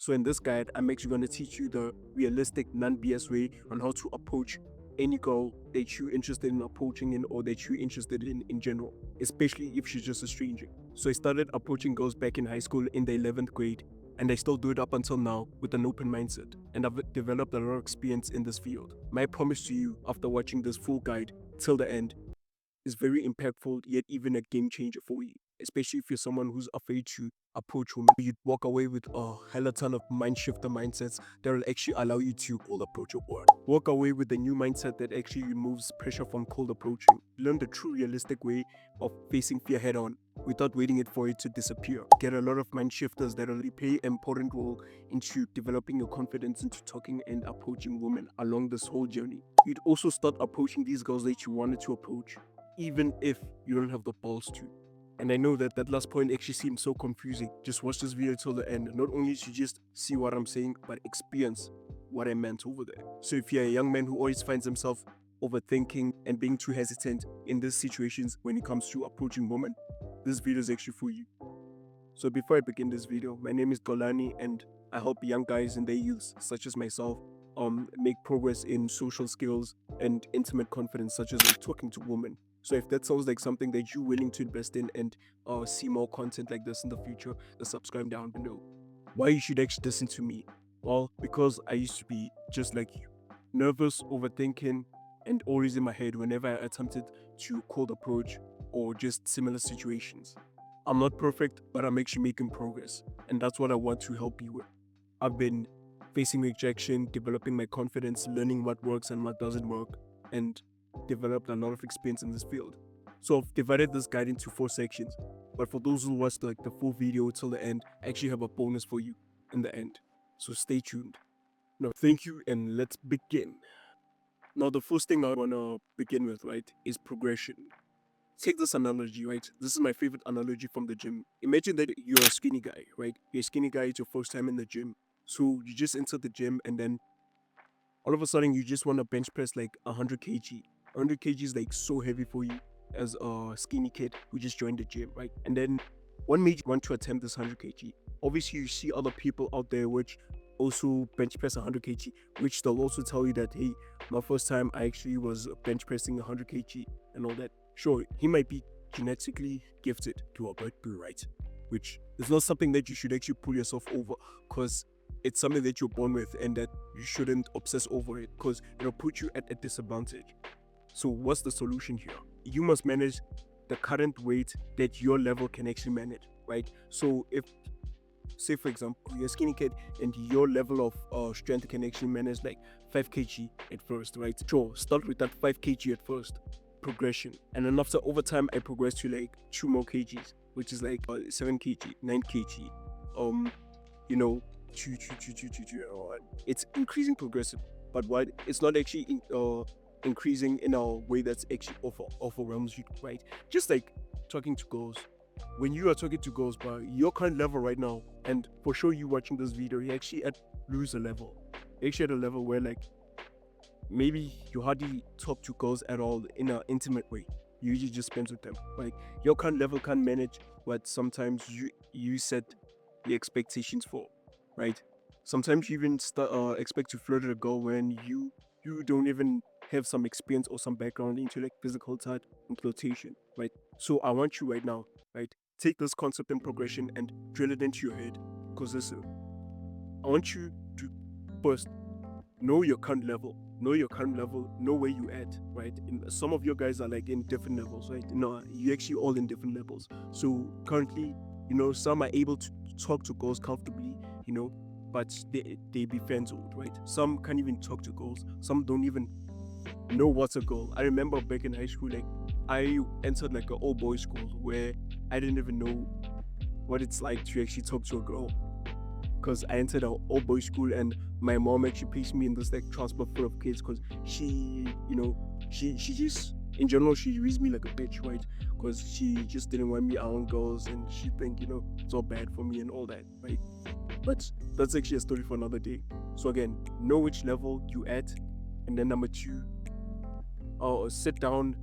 So in this guide, I'm actually going to teach you the realistic, non-BS way on how to approach any girl that you're interested in approaching in or that you're interested in general, especially if she's just a stranger. So I started approaching girls back in high school in the 11th grade, and I still do it up until now with an open mindset, and I've developed a lot of experience in this field. My promise to you after watching this full guide till the end is very impactful, yet even a game changer for you, especially if you're someone who's afraid to approach women. You'd walk away with a hella ton of mind shifter mindsets that will actually allow you to cold approach your boy. Walk away with a new mindset that actually removes pressure from cold approaching. Learn the true realistic way of facing fear head on without waiting it for it to disappear. Get a lot of mind shifters that will play an important role into developing your confidence into talking and approaching women along this whole journey. You'd also start approaching these girls that you wanted to approach, even if you don't have the balls to. And I know that that last point actually seems so confusing. Just watch this video till the end. Not only should you just see what I'm saying, but experience what I meant over there. So if you're a young man who always finds himself overthinking and being too hesitant in these situations when it comes to approaching women, this video is actually for you. So before I begin this video, my name is XOL-ANI and I help young guys in their youth, such as myself, make progress in social skills and intimate confidence, such as like talking to women. So if that sounds like something that you're willing to invest in and see more content like this in the future, then subscribe down below. Why you should actually listen to me? Well, because I used to be just like you, nervous, overthinking, and always in my head whenever I attempted to cold approach or just similar situations. I'm not perfect, but I'm actually making progress, and that's what I want to help you with. I've been facing rejection, developing my confidence, learning what works and what doesn't work, and developed a lot of experience in this field. So I've divided this guide into 4 sections, but for those who watched like the full video till the end, I actually have a bonus for you in the end. So stay tuned. Now, thank you, and let's begin. Now, the first thing I want to begin with, right, is progression. Take this analogy, right? This is my favorite analogy from the gym. Imagine that you're a skinny guy, right? You're a skinny guy, it's your first time in the gym. So you just enter the gym and then all of a sudden you just want to bench press like 100 kg. 100 kg is like so heavy for you as a skinny kid who just joined the gym, right? And then what made you want to attempt this 100 kg? Obviously, you see other people out there which also bench press 100 kg, which they'll also tell you that, hey, my first time I actually was bench pressing 100 kg and all that. Sure, he might be genetically gifted to a bird be right, which is not something that you should actually pull yourself over, because it's something that you're born with and that you shouldn't obsess over it because it'll put you at a disadvantage. So what's the solution here? You must manage the current weight that your level can actually manage, right? So if, say for example, you're a skinny kid and your level of strength can actually manage like 5 kg at first, right? Sure, start with that 5 kg at first, progression. And then after over time, I progress to like 2 more kgs, which is like 7 kg, 9 kg, you know, it's increasing progressive, but what it's not actually increasing in a way that's actually overwhelms you, right? Just like talking to girls. When you are talking to girls, but your current level right now, and for sure you watching this video, you actually at loser level. You're actually at a level where like maybe you hardly talk to girls at all in an intimate way. You usually just spend with them. Like your current level can't manage what sometimes you set the expectations for, right? Sometimes you even expect to flirt with a girl when you don't even have some experience or some background into like physical touch and flirtation, right? So I want you right now, right? Take this concept and progression and drill it into your head. Because listen, I want you to first know your current level. Know your current level, know where you at, right? And some of your guys are like in different levels, right? No, you actually all in different levels. So currently, some are able to talk to girls comfortably, but they be friend-zoned, right? Some can't even talk to girls. Some don't even know what's a girl. I remember back in high school, like I entered like an all-boys school where I didn't even know what it's like to actually talk to a girl. Because I entered an all-boys school and my mom actually placed me in this like transport full of kids because she just, in general, she raised me like a bitch, right? Because she just didn't want me around girls and she think, it's all bad for me and all that, right? But that's actually a story for another day. So again, know which level you at, and then number 2, sit down,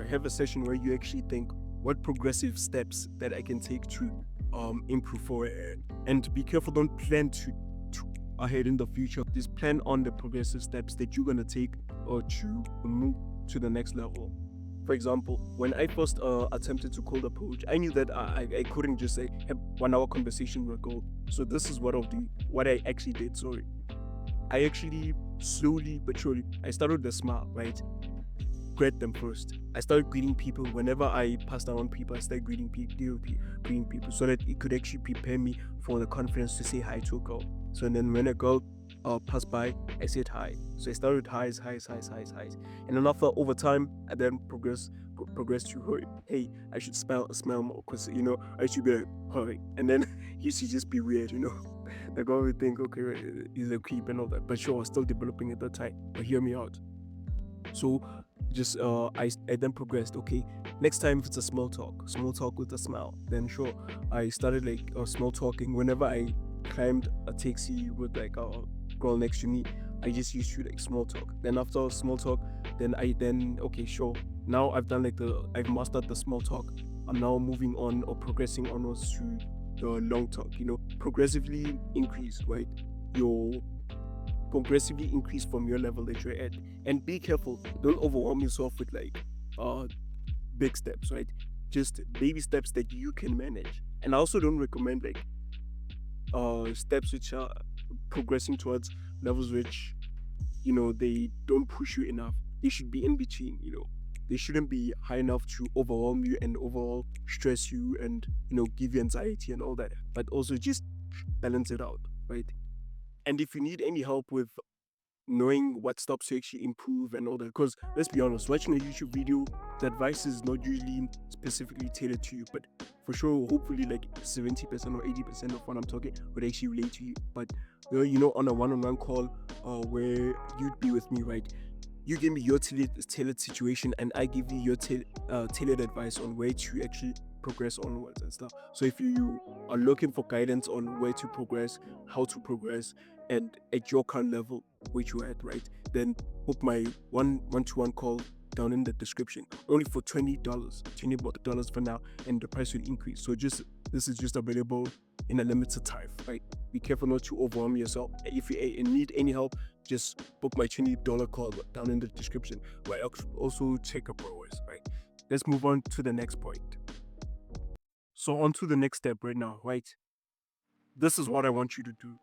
have a session where you actually think what progressive steps that I can take to improve for it. And be careful, don't plan to ahead in the future, just plan on the progressive steps that you're gonna take or to move to the next level. For example, when I first attempted to cold approach, I knew that I couldn't just say have 1 hour conversation with a girl. So this is what I actually did. Sorry, I actually slowly but surely I started with a smile, right? Greet them first. I started greeting people whenever I passed around people. I started greeting people so that it could actually prepare me for the confidence to say hi to a girl. So then when a girl passed by, I said hi. So I started highs, and then over time, I then progressed to her. Hey, I should smile more because I should be like hi, and then you should just be weird. The girl would think, okay, he's a creep and all that. But sure, I was still developing at that time. But hear me out. So just I then progressed. Okay, next time if it's a small talk with a smile, then sure. I started like small talking whenever I climbed a taxi with like a girl next to me. I just used to like small talk. Then after small talk, then okay, sure. Now I've mastered the small talk. I'm now moving on or progressing onwards to the long talk. Progressively increase, right? Your progressively increase from your level that you're at. And be careful, don't overwhelm yourself with like big steps, right? Just baby steps that you can manage. And I also don't recommend like steps which are progressing towards levels which they don't push you enough. They should be in between. They shouldn't be high enough to overwhelm you and overall stress you and give you anxiety and all that, but also just balance it out, right? And if you need any help with knowing what stops to actually improve and all that, because let's be honest, watching a YouTube video, the advice is not usually specifically tailored to you, but for sure, hopefully like 70% or 80% of what I'm talking would actually relate to you. But on a one-on-one call where you'd be with me, right? You give me your tailored situation and I give you your tailored advice on where to actually progress onwards and stuff. So if you are looking for guidance on where to progress, how to progress, and at your current level which you're at, right, then book my one-to-one call down in the description. Only for $20 for now, and the price will increase. So this is just available in a limited time, right? Be careful not to overwhelm yourself. If you need any help, just book my $20 call down in the description, where I also take a progress, right? Let's move on to the next point. So on to the next step right now, right? This is what I want you to do.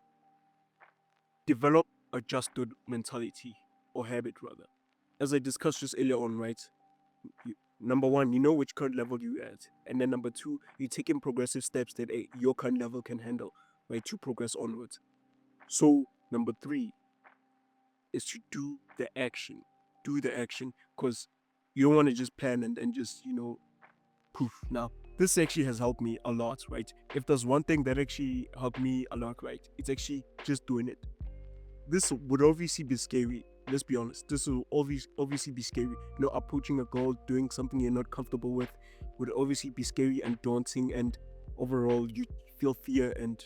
Develop a just do mentality, or habit rather. As I discussed just earlier on, right? Number one, you know which current level you're at. And then number two, you're taking progressive steps that your current level can handle, right? To progress onwards. So number three is to do the action. Do the action, because you don't want to just plan and then just, poof. Now, this actually has helped me a lot, right? If there's one thing that actually helped me a lot, right? It's actually just doing it. This would obviously be scary. Let's be honest. This will obviously be scary. Approaching a goal, doing something you're not comfortable with, would obviously be scary and daunting, and overall you feel fear and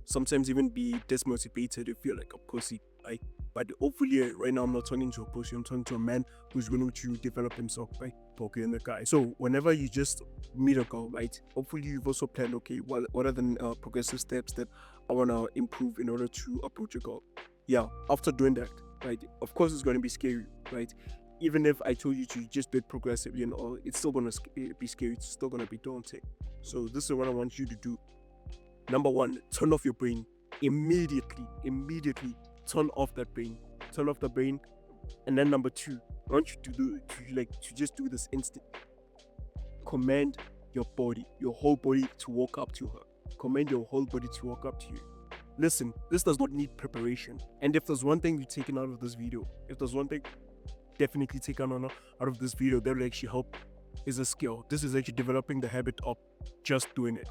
sometimes even be dismotivated. You feel like a pussy, right? But hopefully, right now I'm not talking to a pussy. I'm talking to a man who's willing to develop himself, right? Poking the guy. So whenever you just meet a goal, right? Hopefully you've also planned. Okay, what are the progressive steps that I wanna improve in order to approach a goal? Yeah. After doing that, right? Of course it's gonna be scary, right? Even if I told you to just do it progressively and all, it's still gonna be scary. It's still gonna be daunting. So this is what I want you to do. Number one, turn off your brain immediately. Turn off that brain. Turn off the brain. And then number two, I want you to just do this instant. Command your body, your whole body, to walk up to her. Command your whole body to walk up to you. Listen, this does not need preparation. And if there's one thing you're taking out of this video, definitely taken out of this video that will actually help, is a skill. This is actually developing the habit of just doing it,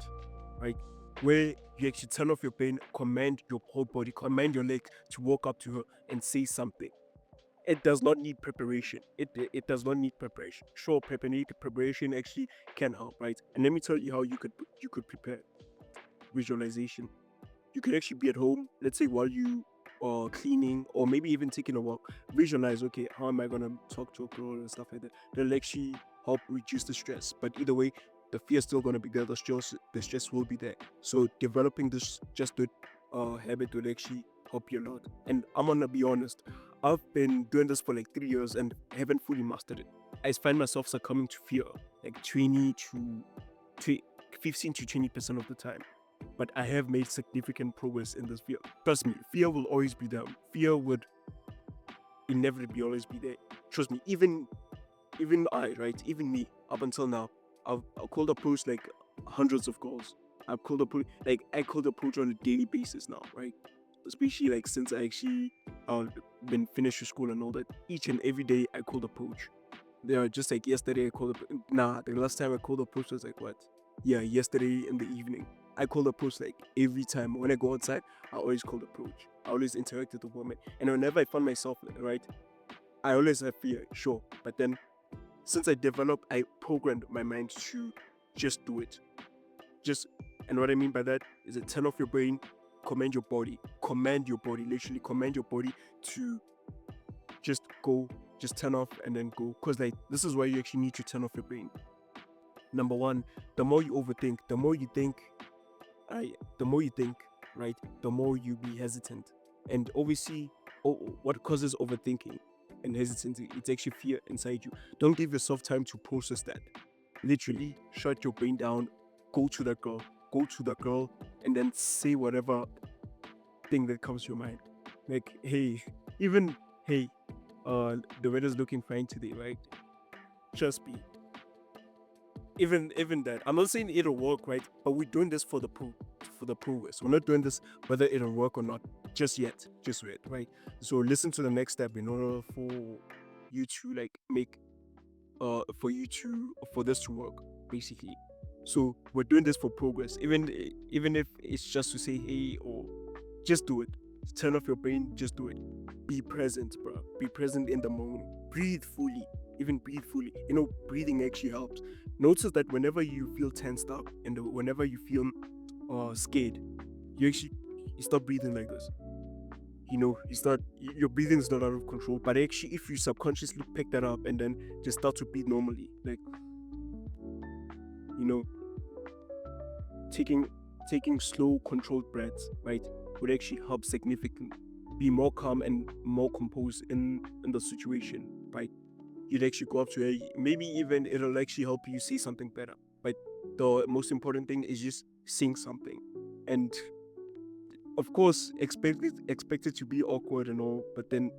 right? Where you actually turn off your brain, command your whole body, command your leg to walk up to her and say something. It does not need preparation. It does not need preparation. Sure, preparation actually can help, right? And let me tell you how you could prepare. Visualization. You could actually be at home, let's say while you are cleaning or maybe even taking a walk. Visualize, okay, how am I gonna talk to a girl and stuff like that. That'll actually help reduce the stress. But either way, the fear is still gonna be there. The stress will be there. So developing this just good habit will actually help you a lot. And I'm gonna be honest, I've been doing this for like 3 years and haven't fully mastered it. I find myself succumbing to fear, like 15 to 20% of the time. But I have made significant progress in this fear. Trust me, fear will always be there. Fear would inevitably always be there. Trust me, even even me, up until now, I've cold approach like hundreds of calls. I've cold approach I cold approach on a daily basis now, right? Especially like since I actually been finished with school and all that. Each and every day I cold approach. They are just like yesterday I called up. Nah, the last time I called approach was like what? Yeah, yesterday in the evening. I called approach like every time. When I go outside, I always call approach. I always interact with the woman. And whenever I find myself, right, I always have fear, sure. But then since I developed, I programmed my mind to just do it. Just, and what I mean by that is it turn off your brain, command your body, literally command your body to just go, just turn off and then go. Because like this is why you actually need to turn off your brain. Number one, the more you overthink, the more you think, right, the more you be hesitant. And obviously, what causes overthinking and hesitancy? It's actually fear inside you. Don't give yourself time to process that. Literally, shut your brain down, go to that girl, and then say whatever thing that comes to your mind. Like, hey, even, hey, the weather's looking fine today, right? Trust me. Even that, I'm not saying it'll work, right? But we're doing this for the progress. We're not doing this whether it'll work or not just yet, right? So listen to the next step in order for you to like make for this to work, basically. So we're doing this for progress, even if it's just to say hey, or just do it. Turn off your brain, just do it. Be present, bro. Be present in the moment. Breathe fully. Even breathe fully. Breathing actually helps. Notice that whenever you feel tensed up and whenever you feel scared, you start breathing like this. Your breathing is not out of control, but actually if you subconsciously pick that up and then just start to breathe normally, like, taking slow controlled breaths, right, would actually help significantly. Be more calm and more composed in the situation, right? You'd actually go up to her, maybe even it'll actually help you see something better. But the most important thing is just seeing something. And of course, expect it to be awkward and all, but then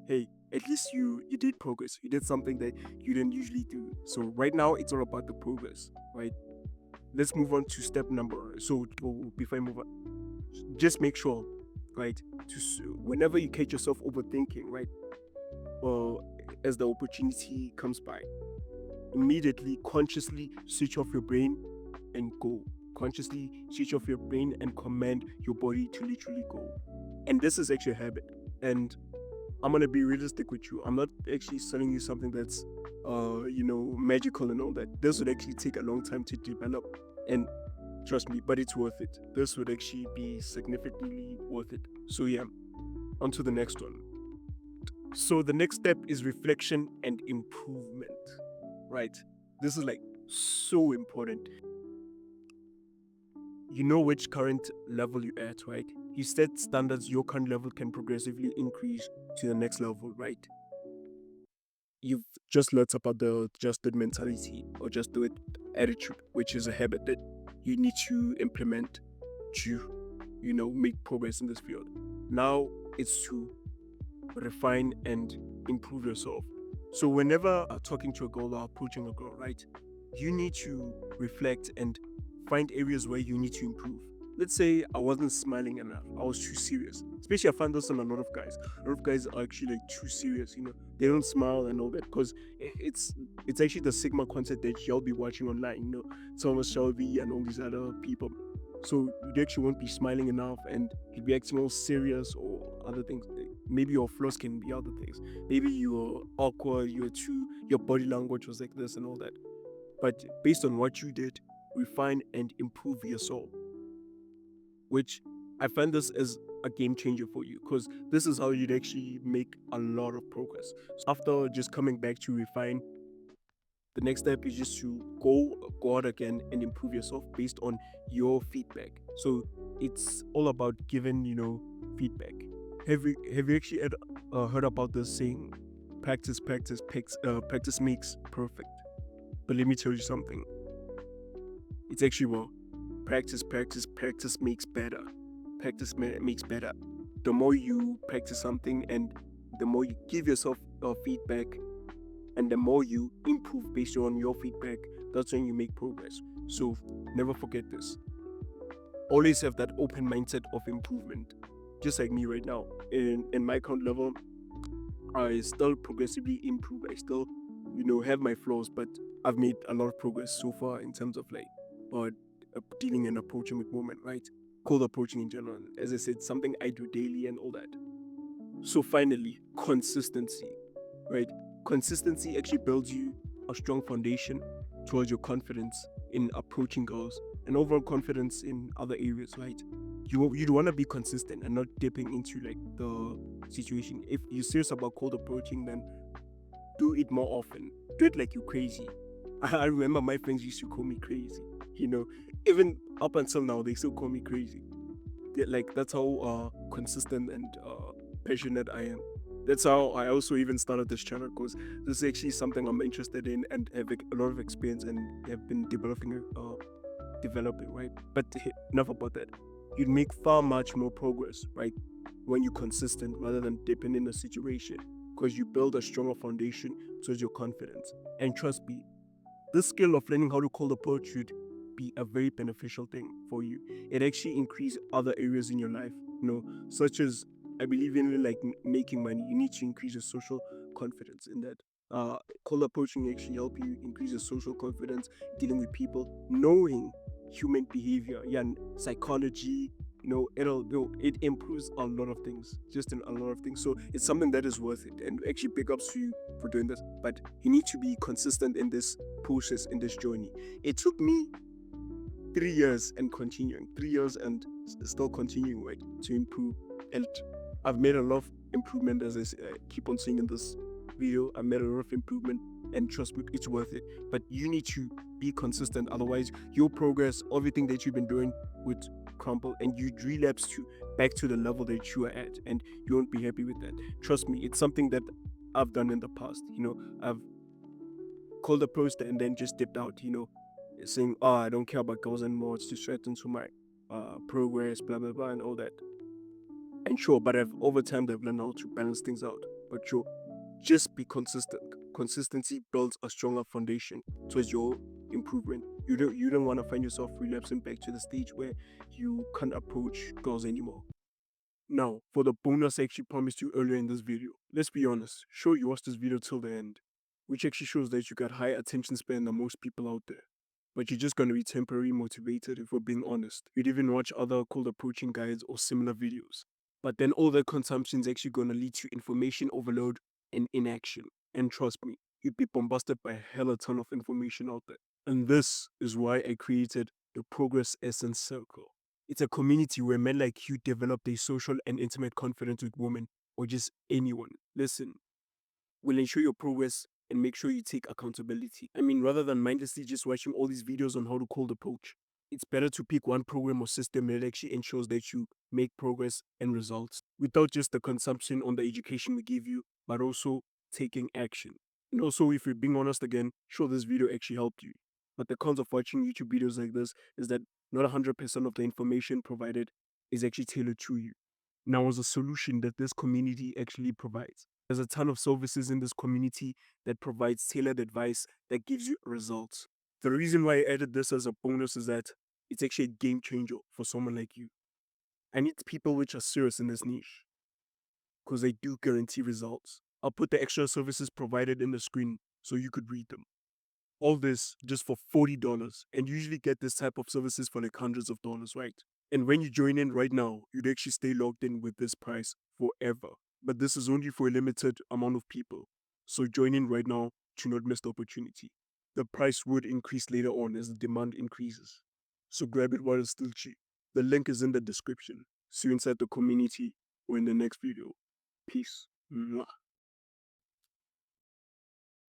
hey, at least you did progress. You did something that you didn't usually do. So right now it's all about the progress, right? Let's move on to step number. So before I move on, just make sure, right, whenever you catch yourself overthinking, right, or as the opportunity comes by, immediately consciously switch off your brain and go. Consciously switch off your brain and command your body to literally go. And this is actually a habit. And I'm gonna be realistic with you. I'm not actually selling you something that's magical and all that. This would actually take a long time to develop. And trust me, but it's worth it. This would actually be significantly worth it. So yeah, on to the next one. So the next step is reflection and improvement, right? This is like so important. You know which current level you're at, right? You set standards, your current level can progressively increase to the next level, right? You've just learned about the just do it mentality or just do it attitude, which is a habit that you need to implement to, make progress in this field. Now it's to refine and improve yourself. So whenever talking to a girl or approaching a girl, right, you need to reflect and find areas where you need to improve. Let's say I wasn't smiling enough. I was too serious. Especially I find this in a lot of guys. A lot of guys are actually like too serious. They don't smile and all that because it's actually the Sigma concept that you'll be watching online. Thomas Shelby and all these other people. So you actually won't be smiling enough and you'll be acting all serious or other things. Maybe your flaws can be other things. Maybe you're awkward. Your body language was like this and all that. But based on what you did, refine and improve yourself, which I find this as a game changer for you because this is how you'd actually make a lot of progress. So after just coming back to refine, the next step is just to go out again and improve yourself based on your feedback. So it's all about giving, feedback. Have you actually heard about this saying, practice makes perfect? But let me tell you something. It's actually well, practice makes better. Makes better. The more you practice something and the more you give yourself feedback and the more you improve based on your feedback, that's when you make progress. So never forget this. Always have that open mindset of improvement. Just like me right now. In my current level, I still progressively improve. I still, have my flaws, but I've made a lot of progress so far in terms of like dealing and approaching with women, right? Cold approaching in general. As I said, something I do daily and all that. So finally, consistency, right? Consistency actually builds you a strong foundation towards your confidence in approaching goals and overall confidence in other areas, right? You'd want to be consistent and not dipping into like the situation. If you're serious about cold approaching, then do it more often. Do it like you're crazy. I remember my friends used to call me crazy. You know, even up until now, they still call me crazy. Like that's how consistent and passionate I am. That's how I also even started this channel because this is actually something I'm interested in and have a lot of experience and have been developing, right? But enough about that. You'd make far much more progress, right, when you're consistent rather than dipping in a situation because you build a stronger foundation towards your confidence. And trust me, this skill of learning how to cold approach should be a very beneficial thing for you. It actually increases other areas in your life, such as I believe in like making money. You need to increase your social confidence in that. Cold approaching actually help you increase your social confidence, dealing with people, knowing human behavior, yeah, and psychology. It improves a lot of things, just in a lot of things. So it's something that is worth it, and actually big ups to you for doing this. But you need to be consistent in this process, in this journey. It took me 3 years and continuing, 3 years and still continuing, right, to improve. And I've made a lot of improvement, as I keep on saying in this video. I made a lot of improvement, and trust me, it's worth it. But you need to be consistent, otherwise, your progress, everything that you've been doing, would crumble, and you'd relapse to back to the level that you are at, and you won't be happy with that. Trust me, it's something that I've done in the past. I've called a post and then just dipped out. Saying, "Oh, I don't care about girls anymore. It's too threaten to my progress, blah blah blah, and all that." And sure, but over time I've learned how to balance things out. But sure, just be consistent. Consistency builds a stronger foundation towards your improvement. You don't want to find yourself relapsing back to the stage where you can't approach girls anymore. Now, for the bonus I actually promised you earlier in this video, let's be honest, sure you watched this video till the end, which actually shows that you got high attention span than most people out there. But you're just gonna be temporarily motivated if we're being honest. You'd even watch other cold approaching guides or similar videos. But then all that consumption is actually gonna lead to information overload and inaction. And trust me, you'd be bombarded by a hella ton of information out there. And this is why I created the Progress Essence Circle. It's a community where men like you develop their social and intimate confidence with women or just anyone. Listen, we'll ensure your progress and make sure you take accountability. I mean, rather than mindlessly just watching all these videos on how to cold approach, it's better to pick one program or system that actually ensures that you make progress and results without just the consumption on the education we give you, but also taking action. And also, if you're being honest again, sure, this video actually helped you. But the cons of watching YouTube videos like this is that not 100% of the information provided is actually tailored to you. Now, as a solution that this community actually provides, there's a ton of services in this community that provides tailored advice that gives you results. The reason why I added this as a bonus is that it's actually a game changer for someone like you. I need people which are serious in this niche because they do guarantee results. I'll put the extra services provided in the screen so you could read them. All this just for $40, and you usually get this type of services for like hundreds of dollars, right? And when you join in right now, you'd actually stay logged in with this price forever. But this is only for a limited amount of people. So join in right now to not miss the opportunity. The price would increase later on as the demand increases. So grab it while it's still cheap. The link is in the description. See you inside the community or in the next video. Peace. Mwah.